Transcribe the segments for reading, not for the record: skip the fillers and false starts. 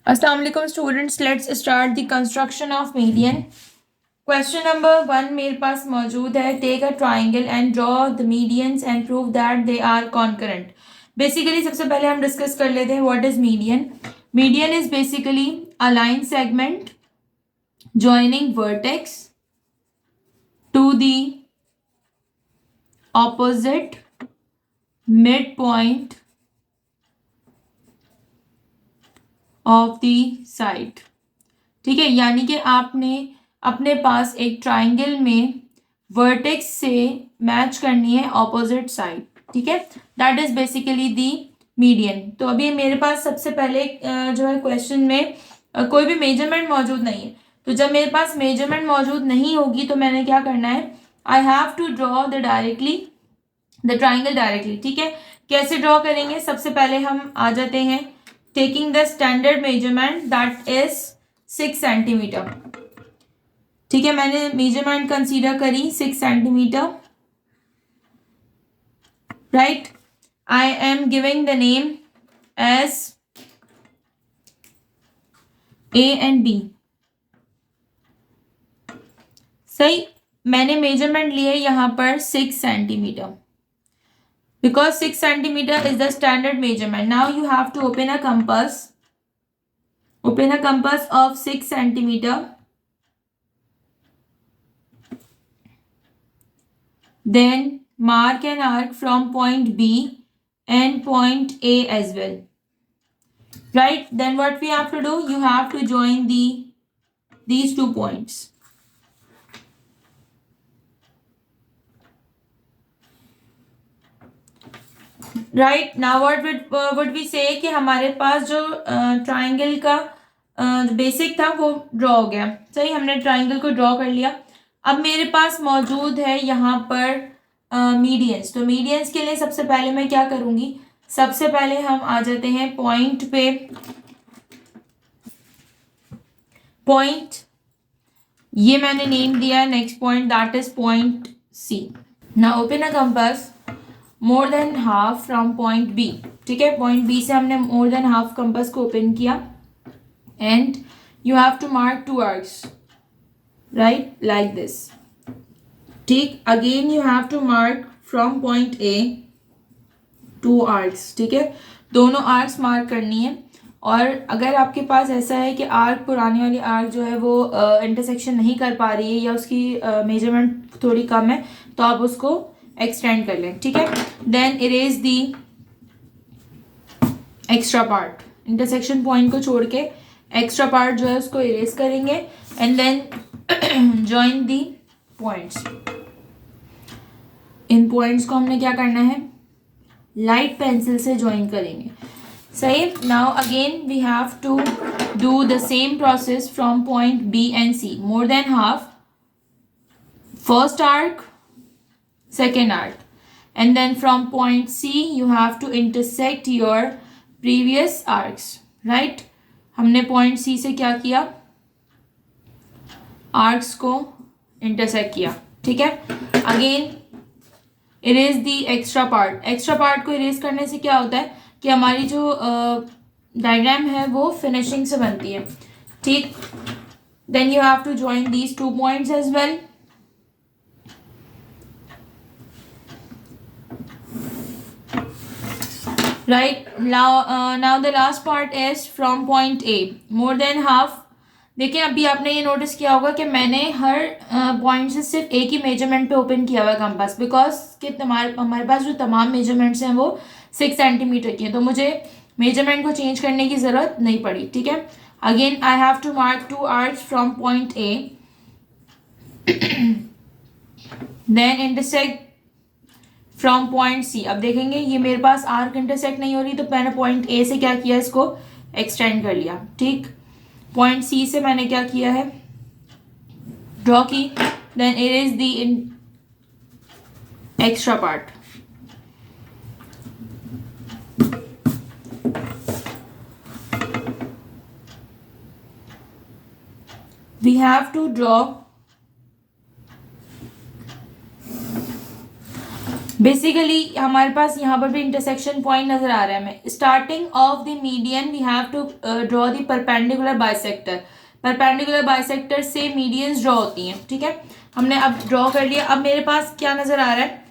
Assalamu alaikum students, let's start the construction of median. Question number 1 मेरे पास मौजूद है. Take a triangle and draw the medians and prove that they are concurrent. Basically सबसे पहले हम discuss कर लेते हैं what is median. Median is basically a line segment joining vertex to the opposite midpoint of the side. ठीक है, यानी कि आपने अपने पास एक ट्राइंगल में वर्टेक्स से मैच करनी है ऑपोजिट साइड. ठीक है, that is basically the median. तो अभी मेरे पास सबसे पहले जो है क्वेश्चन में कोई भी मेजरमेंट मौजूद नहीं है. तो जब मेरे पास मेजरमेंट मौजूद नहीं होगी तो मैंने क्या करना है, I have to draw the triangle directly. ठीक है, कैसे ड्रॉ करेंगे? सबसे पहले हम आ जाते हैं taking the standard measurement that is 6 centimetre. ठीक है, मैंने मेजरमेंट कंसीडर करी 6 centimetre. Right, I am giving the name as A and B. सही, मैंने मेजरमेंट लिए यहां पर 6 centimetre. Because 6 centimeter is the standard measurement. Now you have to open a compass. Open a compass of 6 centimeter. Then mark an arc from point B and point A as well. Right? Then what we have to do? You have to join these 2 points. Right, now what would we say कि हमारे पास जो triangle का basic था वो draw हो गया. सही, हमने ट्राइंगल को ड्रॉ कर लिया. अब मेरे पास मौजूद है यहाँ पर मीडियंस. तो मीडियंस के लिए सबसे पहले मैं क्या करूँगी, सबसे पहले हम आ जाते हैं पॉइंट पे. पॉइंट ये मैंने नेम दिया next point, that is point C. Now open a compass more than half from point B. ठीक है, पॉइंट बी से हमने मोर देन हाफ कंपास को ओपन किया and you have to mark 2 arcs. Right, like this. ठीक, again you have to mark from point A 2 arcs. ठीक है, दोनों आर्क्स मार्क करनी है. और अगर आपके पास ऐसा है कि आर्क पुरानी वाली आर्क जो है वो इंटरसेक्शन नहीं कर पा रही है या उसकी मेजरमेंट थोड़ी कम है, तो आप उसको एक्सटेंड कर लें. ठीक है, then erase the extra part. Intersection point को छोड़ के एक्स्ट्रा पार्ट जो है उसको इरेज करेंगे and then join the points. इन पॉइंट्स को हमने क्या करना है, लाइट पेंसिल से ज्वाइन करेंगे. सही, now again we have to do the same process from point B and C. More than half, first arc, second arc, and then from point C you have to intersect your previous arcs. Right, हमने point C से क्या किया, arcs को intersect किया. ठीक है, again erase the extra part. extra part को erase करने से क्या होता है कि हमारी जो डायग्राम है वो फिनिशिंग से बनती है. ठीक, then you have to join these 2 points as well. Right, now the last part is from point A, more than half. देखिए, अभी आपने ये नोटिस किया होगा कि मैंने हर पॉइंट से सिर्फ एक ही मेजरमेंट पे ओपन किया हुआ है कंपास, बिकॉज कि हमारे पास जो तमाम मेजरमेंट्स हैं वो 6 सेंटीमीटर की हैं, तो मुझे मेजरमेंट को चेंज करने की ज़रूरत नहीं पड़ी. ठीक है, again I have to mark 2 arcs from point A, then intersect from point C. अब देखेंगे ये मेरे पास आर्क इंटरसेक्ट नहीं हो रही, तो मैंने पॉइंट ए से क्या किया, इसको एक्सटेंड कर लिया. ठीक, पॉइंट सी से मैंने क्या किया है, ड्रॉ की, then erase the extra part. We have to draw basically हमारे पास यहाँ पर भी इंटरसेक्शन पॉइंट नजर आ रहा है हमें. Starting off the median we have to draw the perpendicular bisector. Perpendicular bisector से मीडियंस ड्रॉ होती हैं. ठीक है, हमने अब ड्रॉ कर लिया. अब मेरे पास क्या नजर आ रहा है?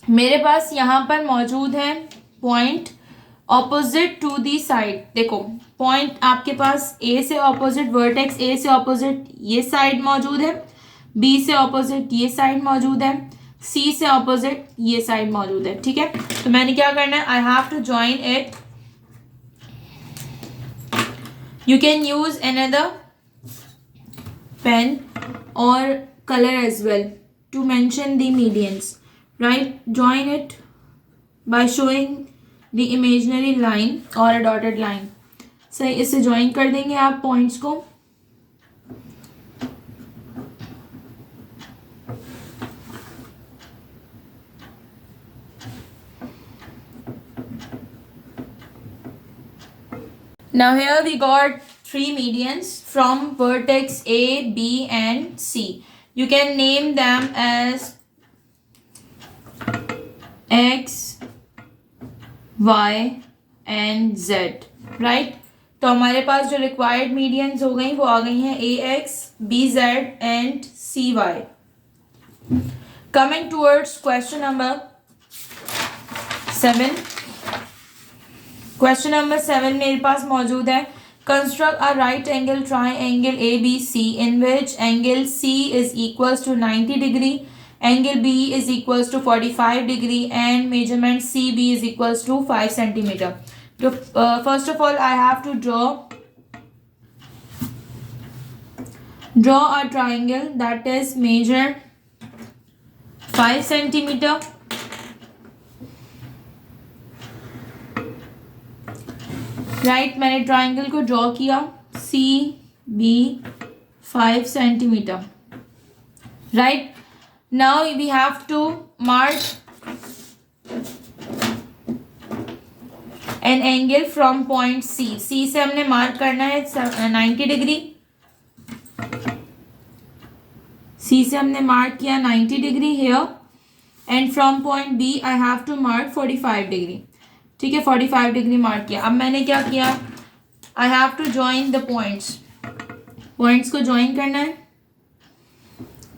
मेरे पास यहाँ पर मौजूद है point opposite to the side. देखो पॉइंट आपके पास ए से ऑपोजिट, वर्टेक्स ए से ऑपोजिट ये साइड मौजूद है, बी से ऑपोजिट ये साइड मौजूद है, सी से ऑपोजिट ये साइड मौजूद है. ठीक है, तो मैंने क्या करना है? I have to join it. You can use another pen और color as well to mention the medians, right? Join it by showing the imaginary line or a dotted line. सही, इसे ज्वाइन कर देंगे आप पॉइंट्स को. Now here we got three medians from vertex A, B and C. You can name them as X, Y and Z, right? तो हमारे पास जो required medians हो गई वो आ गई हैं AX, BZ and CY. Coming towards question number 7. Question number 7 मेरे पास मौजूद है. Construct a right angle triangle ABC in which angle C is equals to 90 degree, angle B is equals to 45 degree and measurement CB is equals to 5 centimetre. तो first of all I have to draw a triangle that is measure 5 centimetre. Right, मैंने triangle को draw किया. CB 5 centimetre. Right, now we have to mark an angle from point C. C से हमने mark करना है 90 degree. C से हमने mark किया 90 degree here and from point B I have to mark 45 degree. ठीक है, 45 डिग्री मार्क किया. अब मैंने क्या किया? I have to join the points. Points को ज्वाइन करना है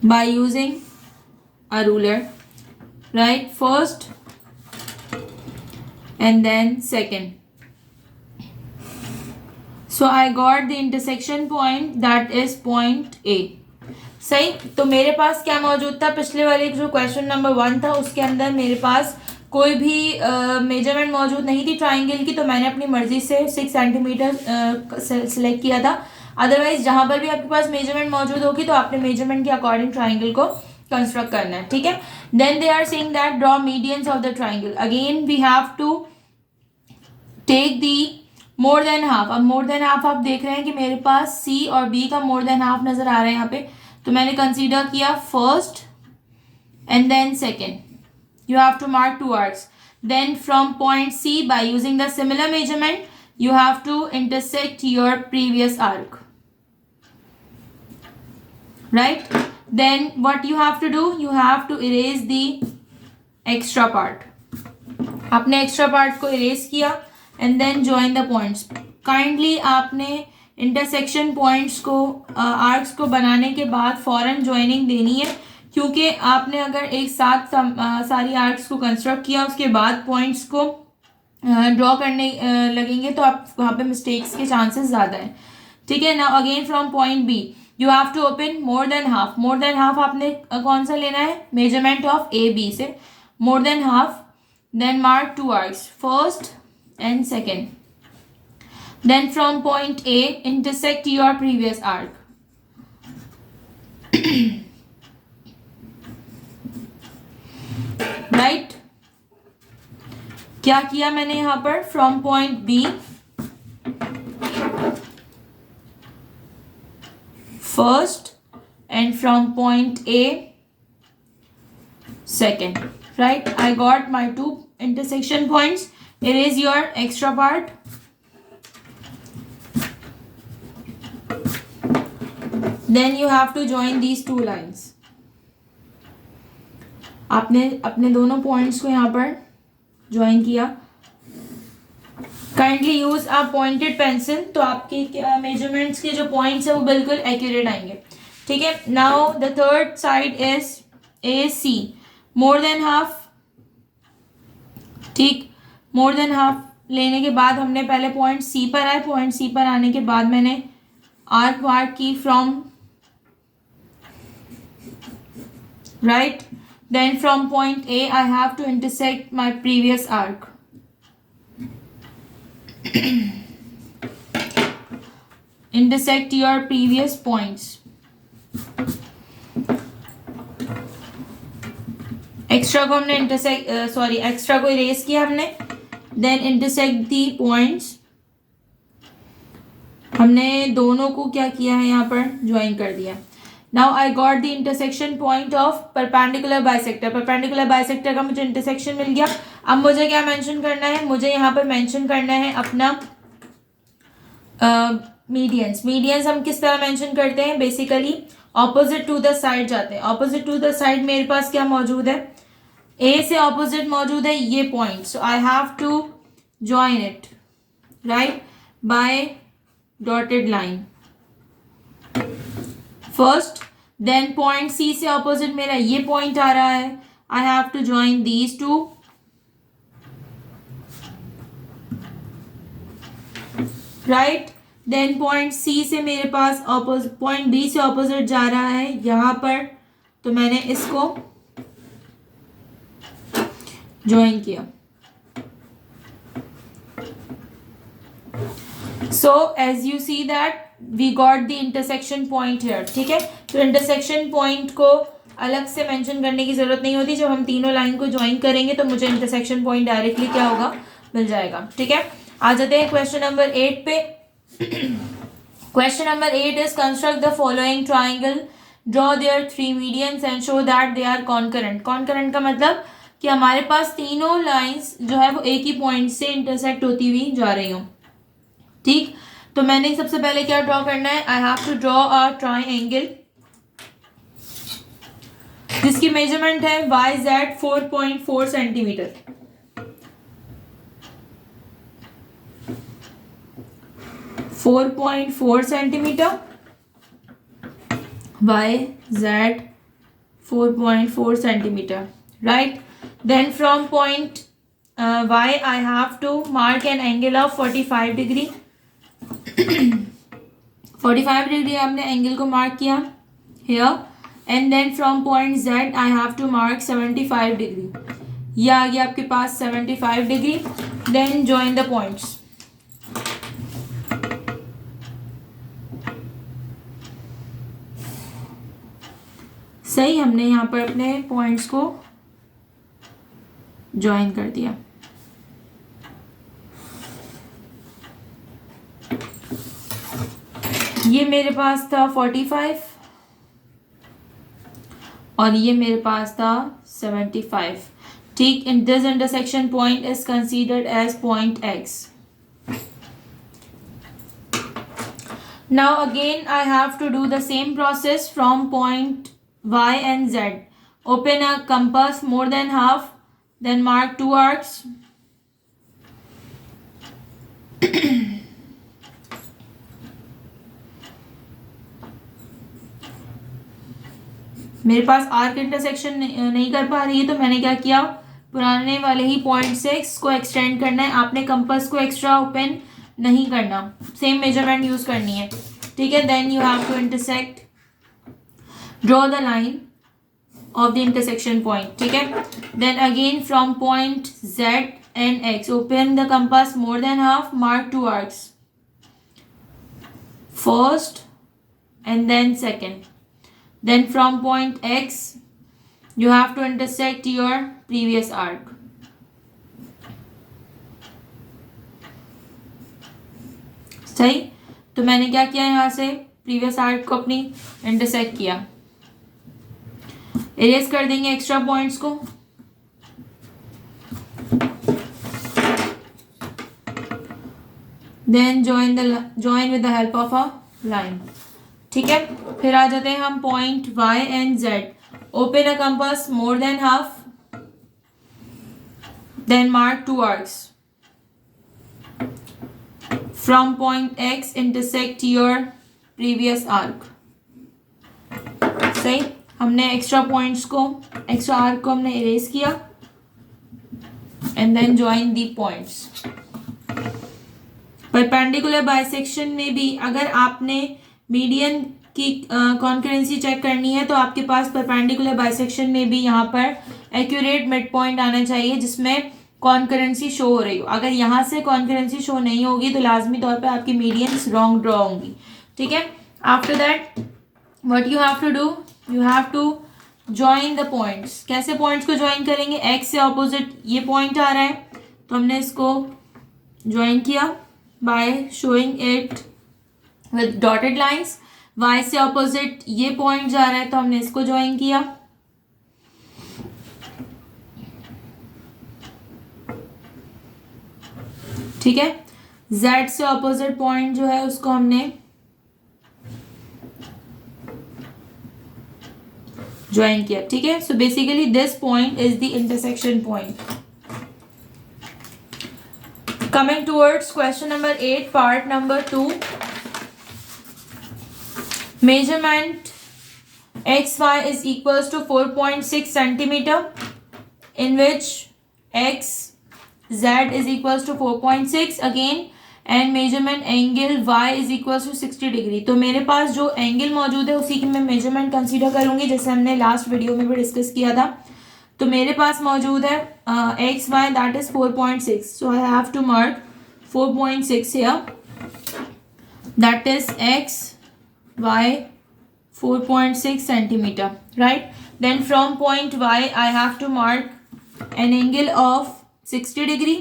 by using a ruler. Right, first and then second. So I got the intersection point that is point A. सही, तो मेरे पास क्या मौजूद था? पिछले वाले जो क्वेश्चन नंबर 1 था उसके अंदर मेरे पास कोई भी मेजरमेंट मौजूद नहीं थी ट्राइंगल की, तो मैंने अपनी मर्जी से 6 सेंटीमीटर सेलेक्ट किया था. अदरवाइज जहां पर भी आपके पास मेजरमेंट मौजूद होगी तो आपने मेजरमेंट के अकॉर्डिंग ट्राइंगल को कंस्ट्रक्ट करना है. ठीक है, then they are saying that draw medians of the triangle. Again we have to take the more than half. अब मोर देन हाफ आप देख रहे हैं कि मेरे पास C और B का मोर देन हाफ नजर आ रहा है यहाँ पे, तो मैंने कंसीडर किया first and then second. You have to mark 2 arcs. Then from point C, by using the similar measurement, you have to intersect your previous arc. Right? Then what you have to do? You have to erase the extra part. आपने extra part को erase किया and then join the points. Kindly आपने intersection points को arcs को बनाने के बाद फौरन joining देनी है, क्योंकि आपने अगर एक साथ सारी आर्क्स को कंस्ट्रक्ट किया उसके बाद पॉइंट्स को ड्रॉ करने लगेंगे तो आप वहाँ पे मिस्टेक्स के चांसेस ज़्यादा हैं. ठीक है, now again from point B you have to open more than half. More than half आपने कौन सा लेना है? मेजरमेंट ऑफ AB से more than half. Then mark 2 arcs, first and second. Then from point A intersect your previous arc. Right, क्या किया मैंने यहां पर? From point B first and from point A second. Right, I got my 2 intersection points. Erase your extra part. Then you have to join these 2 lines. आपने अपने दोनों points को यहाँ पर ज्वाइन किया. Kindly use a pointed pencil, तो आपकी measurements के जो पॉइंट्स है वो बिल्कुल एक्यूरेट आएंगे. ठीक है. Now the third side is A C, more than half. ठीक, मोर देन हाफ लेने के बाद हमने पहले पॉइंट सी पर आए, पॉइंट सी पर आने के बाद मैंने आर्क मार्क की from right, then from point A I have to intersect my previous arc. intersect your previous points. Extra को हमने एक्स्ट्रा को इरेज किया हमने. देन इंटरसेक्ट दी पॉइंट्स, हमने दोनों को क्या किया है यहाँ पर ज्वाइन कर दिया. Now I got the intersection point of perpendicular bisector. Perpendicular bisector का मुझे इंटरसेक्शन मिल गया. अब मुझे क्या मेंशन करना है, मुझे यहाँ पर मेंशन करना है अपना मीडियंस. मीडियंस हम किस तरह मेंशन करते हैं, basically opposite to the side जाते हैं. ऑपोजिट टू द साइड मेरे पास क्या मौजूद है, ए से ऑपोजिट मौजूद है ये point. So I have to join it right by dotted line first. Then point C से ऑपोजिट मेरा ये पॉइंट आ रहा है. I have to join these two right. Then point C से मेरे पास पॉइंट बी से ऑपोजिट जा रहा है यहाँ पर, तो मैंने इसको ज्वाइन किया. So as you see that we got the intersection point here. ठीक है. तो इंटरसेक्शन पॉइंट को अलग से मेंशन करने की जरूरत नहीं होती. जब हम तीनों लाइन को ज्वाइन करेंगे तो मुझे इंटरसेक्शन पॉइंट डायरेक्टली क्या होगा, मिल जाएगा. ठीक है. आ जाते हैं क्वेश्चन नंबर 8 पे. Question number 8 is construct the following triangle, draw their 3 medians and show that they are concurrent. Concurrent का मतलब कि हमारे पास तीनों लाइंस जो है वो एक ही पॉइंट से इंटरसेक्ट होती हुई जा रही हो. ठीक. तो मैंने सबसे पहले क्या ड्रॉ करना है, I have to draw a triangle जिसकी मेजरमेंट है Y Z 4.4 centimetre. Centimetre, Y Z 4.4 centimetre right. Then from point Y I have to mark an angle of 45 degree. 45 degree हमने एंगल को मार्क किया here, and then from point Z I have to mark 75 degree. ये आ गया आपके पास 75 degree. Then join the points. सही, हमने यहाँ पर अपने पॉइंट्स को ज्वाइन कर दिया. ये मेरे पास था 45 और ये मेरे पास था 75. ठीक. In this intersection point is considered as point X. Now again I have to do the same process from point Y and Z. Open a compass more than half, then mark 2 arcs. मेरे पास arc intersection नहीं कर पा रही है, तो मैंने क्या किया, पुराने वाले ही पॉइंट से इसको एक्सटेंड करना है. आपने कंपास को एक्स्ट्रा ओपन नहीं करना, सेम मेजरमेंट यूज करनी है. ठीक है. Then you have to intersect, draw the line of the intersection point. ठीक है. Then again from point Z and X open the compass more than half, mark 2 arcs, first and then second. Then from point X you have to intersect your previous arc. सही. तो मैंने क्या किया, यहाँ से previous arc को अपनी intersect किया. इरेज कर देंगे एक्स्ट्रा पॉइंट्स को. Then join with the help of a line. ठीक है. फिर आ जाते हैं हम point Y and Z. Open a compass more than half, Then mark two arcs. From point X intersect your previous arc. सही, हमने एक्स्ट्रा पॉइंट्स को, एक्स्ट्रा आर्क को हमने इरेज किया and then join the points. Perpendicular bisection में भी अगर आपने मीडियन की कॉन्करेंसी चेक करनी है तो आपके पास परपेंडिकुलर बाइसेक्शन में भी यहाँ पर एक्यूरेट मिड पॉइंट आना चाहिए जिसमें कॉन्करेंसी शो हो रही हो. अगर यहाँ से कॉन्करेंसी शो नहीं होगी तो लाजमी तौर पे आपकी मीडियंस रॉन्ग ड्रॉ होंगी. ठीक है. After that what you have to do, you have to join the points. कैसे पॉइंट्स को ज्वाइन करेंगे? एक्स से ऑपोजिट ये पॉइंट आ रहा है तो हमने इसको ज्वाइन किया by showing it with dotted lines. y से ऑपोजिट ये पॉइंट जा रहा है तो हमने इसको ज्वाइन किया. ठीक है. z से ऑपोजिट पॉइंट जो है उसको हमने ज्वाइन किया. ठीक है. So basically this point is the intersection point. Coming towards question number 8 part number 2. Measurement xy is equals to 4.6 centimeter in which x z is equals to 4.6 again and measurement angle y is equals to 60 degree. तो मेरे पास जो angle मौजूद है उसी की मैं measurement consider करूंगी जैसे हमने लास्ट वीडियो में भी डिस्कस किया था. तो मेरे पास मौजूद है X Y that is 4.6. So I have to mark 4.6 here. That is X y 4.6 centimeter, right? Then from point y I have to mark an angle of 60 degree,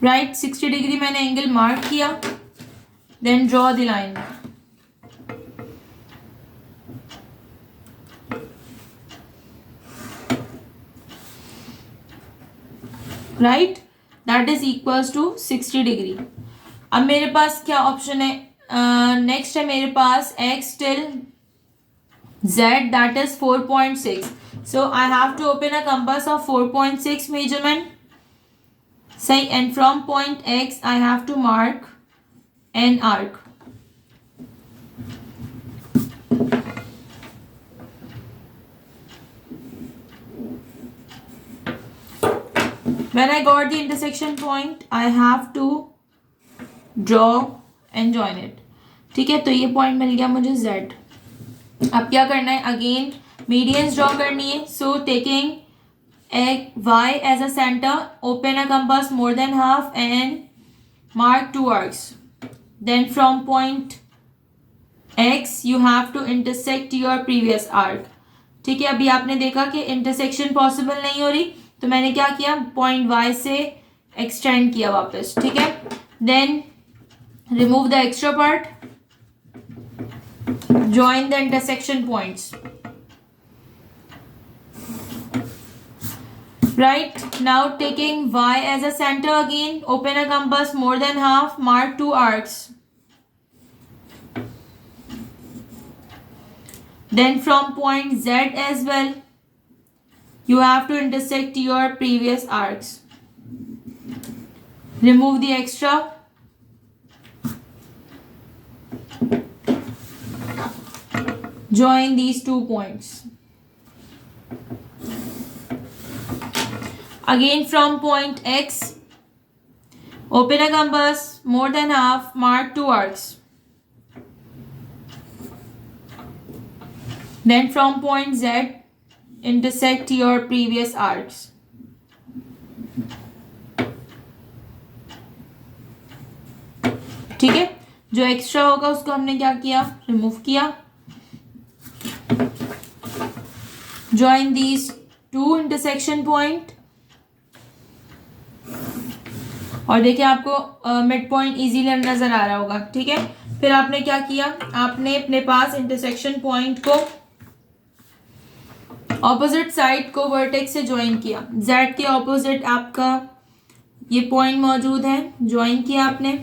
right? 60 degree मैंने angle mark किया. Then draw the line. Right? That is equals to 60 degree. अब मेरे पास क्या option है? Next है मेरे पास x till z that is 4.6. so I have to open a compass of 4.6 measurement. Say, and from point x I have to mark an arc. When I got the intersection point I have to draw and join it. ठीक है. तो ये point मिल गया मुझे z. अब क्या करना है? अगेन मीडियंस ड्रॉ करनी है. So taking y as a centre open a compass more than half and mark two arcs. Then from point x you have to intersect your previous arc. ठीक है. अभी आपने देखा कि इंटरसेक्शन पॉसिबल नहीं हो रही तो मैंने क्या किया? पॉइंट y से एक्सटेंड किया वापस. ठीक है. Then remove the extra part, join the intersection points. Right. Now taking y as a center again, open a compass more than half, mark two arcs. Then from point z as well, you have to intersect your previous arcs. Remove the extra. Join these two points. Again from point x, open a compass more than half, mark two arcs. Then from point z, intersect your previous arcs. ठीक है. जो extra होगा उसको हमने क्या किया? Remove किया. Join these two intersection point. और देखिए आपको मिड पॉइंट इजीली नजर आ रहा होगा. ठीक है. फिर आपने क्या किया? आपने अपने पास इंटरसेक्शन पॉइंट को ऑपोजिट साइड को वर्टेक्स से ज्वाइन किया. z के ऑपोजिट आपका ये पॉइंट मौजूद है, ज्वाइन किया आपने.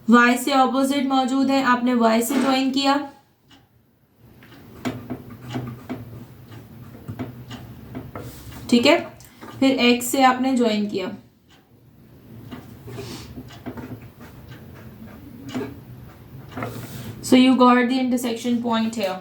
y से ऑपोजिट मौजूद है, आपने y से ज्वाइन किया. ठीक है. फिर x से आपने ज्वाइन किया, so you got the intersection point here.